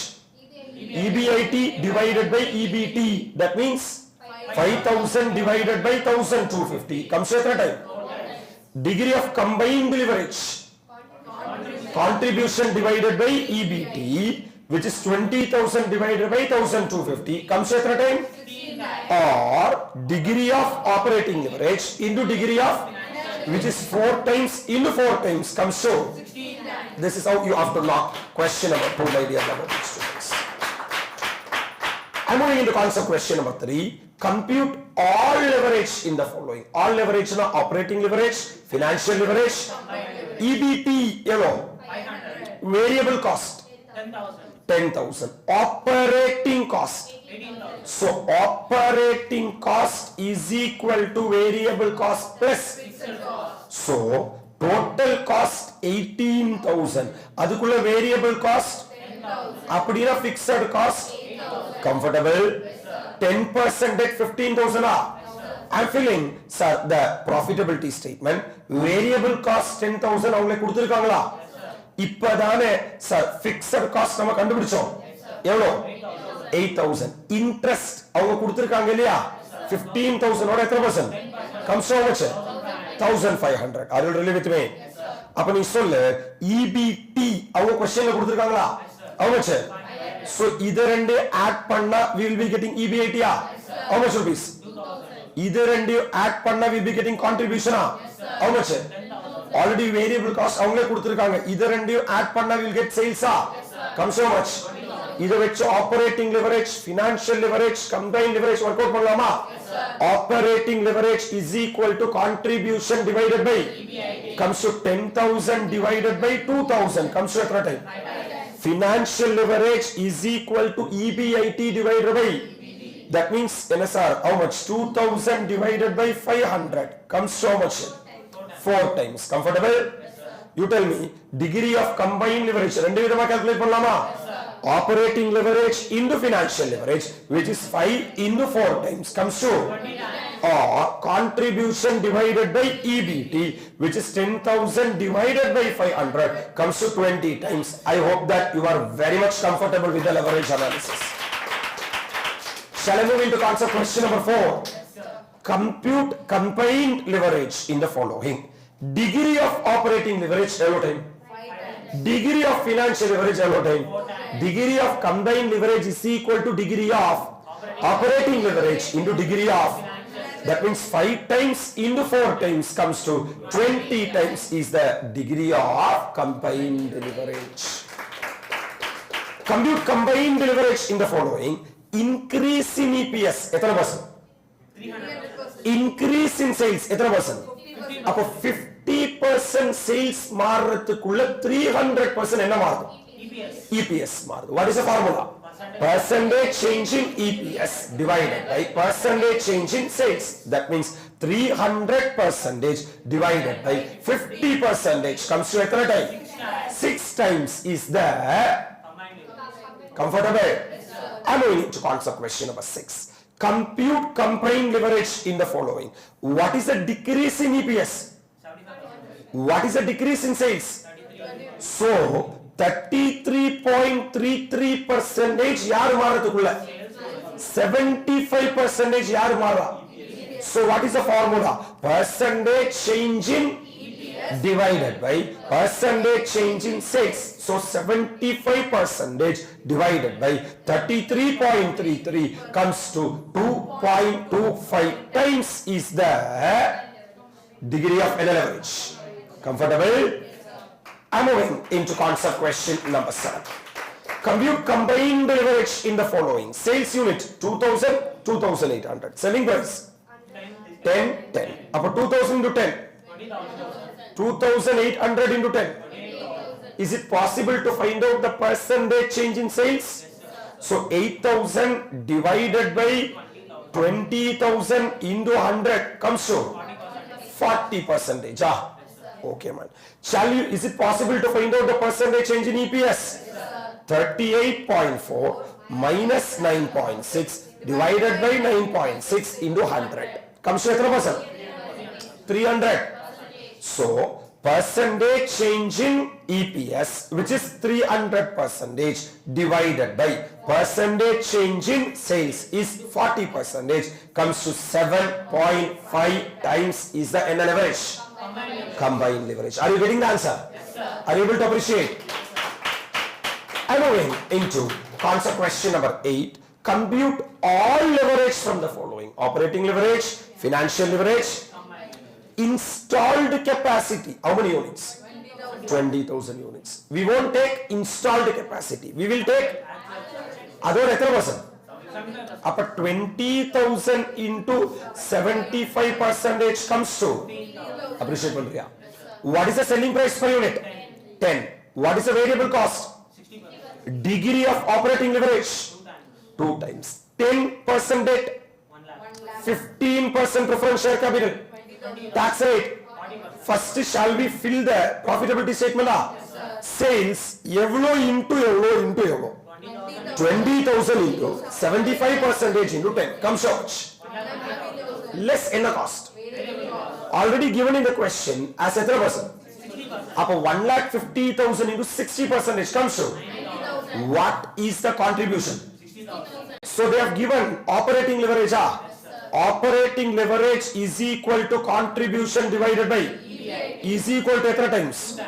EBIT divided by EBT. That means 5,000 divided by 1,250 comes to etra time? Degree of combined leverage. Contribution divided by EBT which is 20,000 divided by 1,250 comes to etra time? Or degree of operating leverage into degree of which is 4 times into 4 times comes to 16 times. This is how you have to knock question number 2 my dear students. I'm moving into concept question number 3. Compute all leverage in the following. All leverage na operating leverage, financial leverage, EBT yellow, 500. Variable cost 10,000. Operating cost 18,000. So operating cost is equal to variable cost plus fixed cost. So total cost 18,000. அதுக்குள்ள variable cost 10,000. அப்படினா fixed cost 8,000. Comfortable? 10% at 15,000 ah? I'm filling sir the profitability statement. Variable cost 10,000 அவங்களே கொடுத்திருக்காங்களா? இப்பதானே sir fixed cost நம்ம கண்டுபிடிச்சோம். எவ்வளவு? 8,000. Interest அவங்க கொடுத்திருக்காங்க இல்லையா? 15,000 ஓட எத்தனை percent? comes to how much? 1,500. Are you really with me? அப்ப நீ சொல்லு EBT அவங்க क्वेश्चनல கொடுத்திருக்காங்களா? How much? So either and add panna we will be getting EBIT. How much rupees? Either and add panna we will be getting contribution. How much? Already variable cost avanga kuduthirukanga. Either and add panna we will get sales. Comes how much? Either which operating leverage, financial leverage, combined leverage work out pannalama. Operating leverage is equal to contribution divided by comes to 10,000 divided by 2,000 comes to what time? Financial leverage is equal to EBIT divided by that means NSR how much? 2,000 divided by 500 comes to how much? 4 times. Comfortable? You tell me degree of combined leverage rendu vidhama calculate pannalama. Operating leverage into financial leverage which is 5 into 4 times comes to or contribution divided by EBT which is 10,000 divided by 500 comes to 20 times. I hope that you are very much comfortable with the leverage analysis. Shall I move into concept question number 4? Compute combined leverage in the following. Degree of operating leverage hello time. Degree of financial leverage hello time. Degree of combined leverage is equal to degree of operating leverage into degree of that means 5 times into 4 times comes to 20 times is the degree of combined leverage. Compute combined leverage in the following. Increase in EPS எத்தனை percent? 300%. Increase in sales எத்தனை percent? அப்போ 50% sales மாறதுக்குள்ள 300% என்ன மாறும்? EPS மாறுது. What is the formula? Percentage change in EPS divided by percentage change in sales. That means 300% divided by 50% comes to what time? 6 times is the comfortable? I'm moving into concept question number 6. Compute combined leverage in the following. What is the decrease in EPS? What is the decrease in sales? So 33.33% யார் மாறதுக்குள்ள 75% யார் மாறா. So what is the formula? Percentage change in divided by percentage change in sales. So 75% divided by 33.33 comes to 2.25 times is the degree of leverage. Comfortable? I'm moving into concept question number 7. Compute combined leverage in the following. Sales unit 2,000, 2,800. Selling price 10, 10. Upper 2,000 into 10. 2,800 into 10. Is it possible to find out the percentage change in sales? So 8,000 divided by 20,000 into 100 comes to 40%. Okay, man. Is it possible to find out the percentage change in EPS? 38.4 minus 9.6 divided by 9.6 into 100 comes to what percent? 300. So percentage change in EPS which is 300% divided by percentage change in sales is 40% comes to 7.5 times is the leverage. Combined leverage. Are you getting the answer? Yes, sir. Are you able to appreciate? I'm moving into concept question number 8. Compute all leverage from the following. Operating leverage, financial leverage, installed capacity. How many units? 20,000 units. We won't take installed capacity. We will take other percent. Up 20,000 into 75% comes to appreciate Pandriya. What is the selling price per unit? 10. What is the variable cost? Degree of operating leverage 2 times. 10% debt, 15% preference share capital, tax rate. First shall we fill the profitability statement? Sales evlo into evlo into evlo. 20,000 into 75% into 10 comes out less in the cost. Already given in the question as a percent. Up 1,50,000 into 60% comes to what is the contribution? So they have given operating leverage. Operating leverage is equal to contribution divided by is equal to times.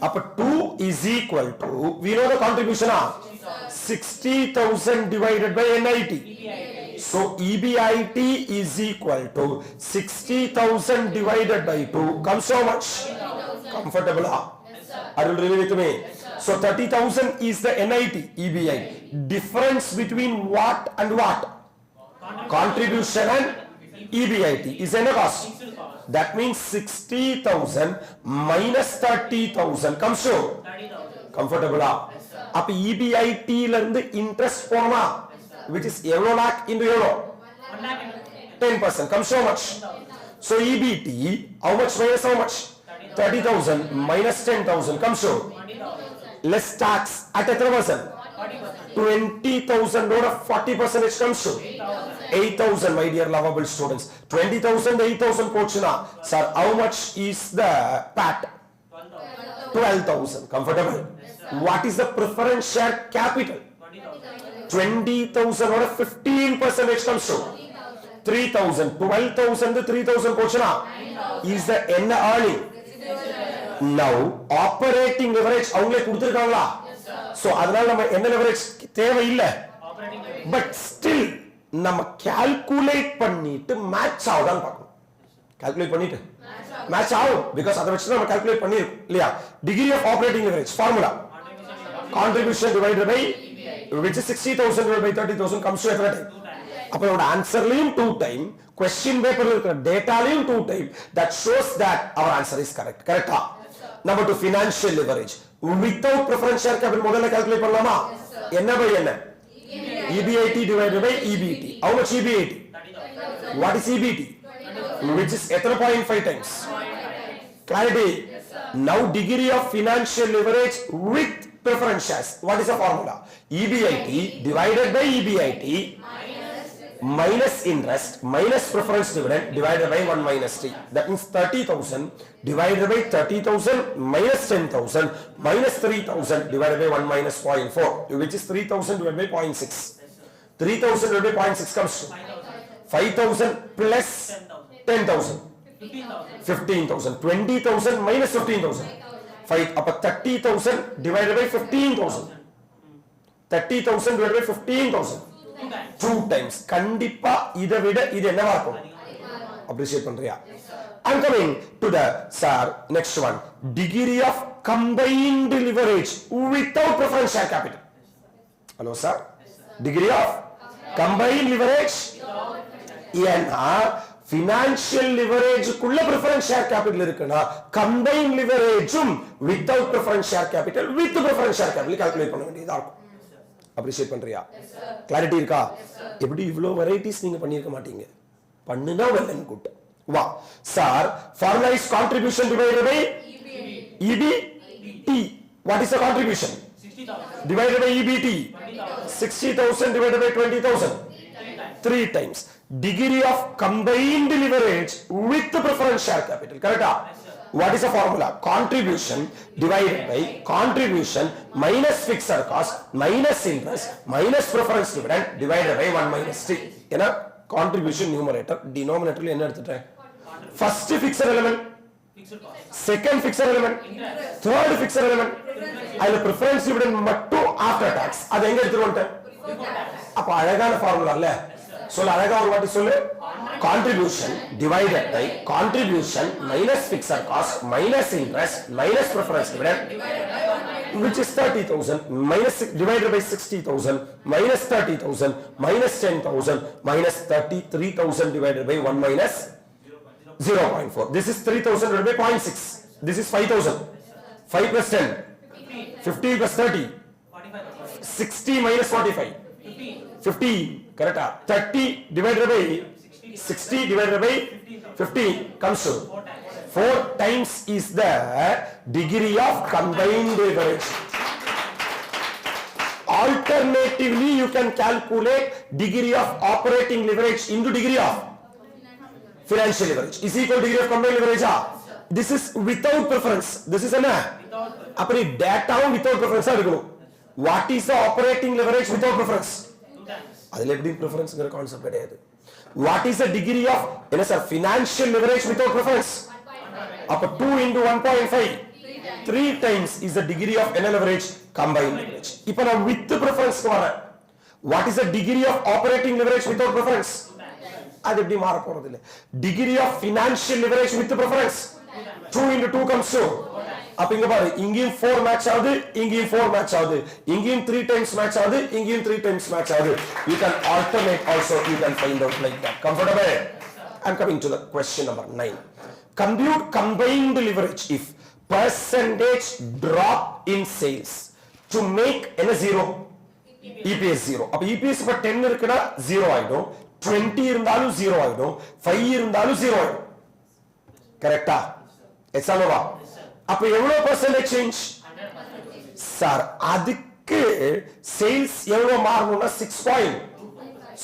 Up 2 is equal to we know the contribution 60,000 divided by NIT. So EBIT is equal to 60,000 divided by 2 comes how much? Comfortable? Are you really with me? So 30,000 is the NIT, EBIT. Difference between what and what? Contribution and EBIT is a cost. That means 60,000 minus 30,000 comes to comfortable. Up EBIT learn the interest formula, which is euro lakh into euro. 10% comes to how much? So EBT, how much minus how much? 30,000 minus 10,000 comes to less tax at a 3%. 20,000 load of 40% comes to 8,000, my dear lovable students. 20,000, 8,000 portion. Sir, how much is the PAT? 12,000. Comfortable? What is the preference share capital? 20,000 load of 15% comes to 3,000. 12,000, 3,000 portion is the end earning. Now operating leverage அவங்களே கொடுத்திருக்காங்களா? So அதனால நம்ம என்ன leverage தேவை இல்ல. But still நம்ம calculate பண்ணிட்டு match ஆகுதான்னு பார்க்கணும். calculate பண்ணிட்டு match ஆகும் because அதை வச்சு நம்ம calculate பண்ணிருக்கோம் இல்லையா? Degree of operating leverage formula contribution divided by which is 60,000 divided by 30,000 comes to எத்தனை டைம்? அப்ப நம்மளோட ஆன்சர்லயும் 2 டைம், question paperல இருக்கிற டேட்டாலயும் 2 time. That shows that our answer is correct. கரெக்ட்டா? Number 2, financial leverage. Without preference share capital முதல்ல calculate பண்ணலாமா? என்ன by என்ன? EBIT divided by EBT. How much EBIT? What is EBT? Which is 0.5 times. Clarity? Now degree of financial leverage with preference shares. What is the formula? EBIT divided by EBIT minus interest minus preference dividend divided by 1 minus t. That means 30,000 divided by 30,000 minus 10,000 minus 3,000 divided by 1 minus 0.4, which is 3,000 divided by 0.6. 3,000 divided by 0.6 comes to 5,000 plus 10,000. 15,000. 20,000 minus 15,000. 30,000 divided by 15,000. 30,000 divided by 15,000. 2 times. கண்டிப்பா இதை விட இது என்னவா இருக்கும்? Appreciate பண்றியா? I'm coming to the sir next one. Degree of combined leverage without preference share capital. Hello sir. Degree of combined leverage. ஏன்னா financial leverage குள்ள preference share capital இருக்குனா combined leverage-உம் without preference share capital with preference share capital calculate பண்ண வேண்டியதா இருக்கும். Appreciate பண்றியா? Clarity இருக்கா? எப்படி இவ்ளோ varieties நீங்க பண்ணிருக்க மாட்டீங்க. பண்ணுனா well and good. வா. Sir, formula is contribution divided by EBT. What is the contribution? 60,000 divided by EBT. 60,000 divided by 20,000. 3 times. Degree of combined leverage with the preference share capital. Correct? What is the formula? Contribution divided by contribution minus fixed cost minus interest minus preference dividend divided by 1 minus t. ஏன்னா contribution numerator denominator என்ன எடுத்துட்டேன்? First fixed element, second fixed element, third fixed element. அதுல preference dividend மட்டும் after tax. அது எங்க எடுத்துட்டு வந்துட்டேன்? அப்ப அழகான ஃபார்முலா இல்ல? சொல்ல அழகா ஒரு வாட்டி சொல்லு. Contribution divided by contribution minus fixed cost minus interest minus preference dividend which is 30,000 minus divided by 60,000 minus 30,000 minus 10,000 minus 33,000 divided by 1 minus 0.4. This is 3,000 divided by 0.6. This is 5,000. 5 plus 10. 50 plus 30. 60 minus 45. 50. Correct? 30 divided by 60 divided by 50 comes to 4 times is the degree of combined leverage. Alternatively, you can calculate degree of operating leverage into degree of financial leverage is equal to degree of combined leverage. This is without preference. This is என்ன? அப்படி டேட்டாவும் without preference எடுக்கணும். What is the operating leverage without preference? அதுல எப்படி preferenceங்கிற concept கிடையாது. What is the degree of என்ன sir financial leverage without preference? அப்ப 2 into 1.5 3 times is the degree of any leverage combined leverage. இப்போ நான் with preference வரேன். What is the degree of operating leverage without preference? அது எப்படி மாற போறது இல்ல. Degree of financial leverage with preference 2 into 2 comes to. அப்ப இங்க பாரு, இங்கேயும் 4 மேட்ச் ஆகுது, இங்கேயும் 4 மேட்ச் ஆகுது, இங்கேயும் 3 times மேட்ச் ஆகுது, இங்கேயும் 3 times மேட்ச் ஆகுது. You can alternate also, you can find out like that. Comfortable? I'm coming to the question number 9. Compute combined leverage if percentage drop in sales to make என்ன 0? EPS 0. அப்ப EPS இப்ப 10 இருக்குனா 0 ஆயிடும், 20 இருந்தாலும் 0 ஆயிடும், 5 இருந்தாலும் 0 ஆயிடும். கரெக்ட்டா? எக்ஸாம்வா? அப்ப எவ்வளவு percentage change? சார் அதுக்கு சேல்ஸ் எவ்வளவு மாறணும்னா 6 point.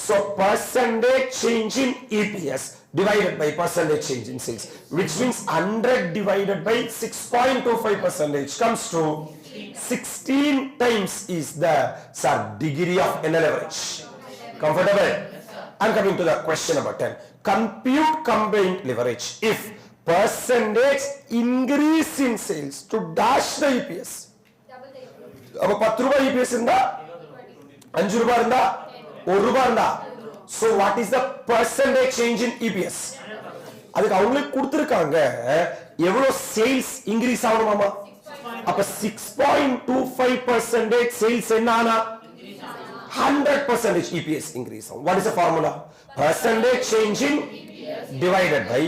So percentage change in EPS divided by percentage change in sales, which means 100 divided by 6.25% comes to 16 times is the degree of any leverage. Comfortable? I'm coming to the question number 10. Compute combined leverage if percentage increase in sales to dash the EPS. அப்ப 10 ரூபாய் EPS இருந்தா 5 ரூபாய் இருந்தா 1 ரூபாய் இருந்தா, so what is the percentage change in EPS? அதுக்கு அவங்களுக்கு கொடுத்திருக்காங்க எவ்வளவு சேல்ஸ் இன்கிரீஸ் ஆகணுமாமா. அப்ப 6.25% சேல்ஸ் என்ன ஆனா 100% EPS increase. What is the formula? Percentage change in divided by,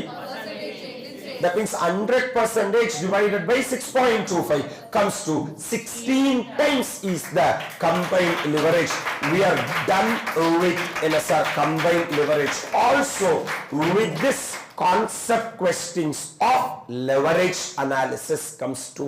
that means 100% divided by 6.25 comes to 16 times is the combined leverage. We are done with NSR combined leverage. Also with this concept questions of leverage analysis comes to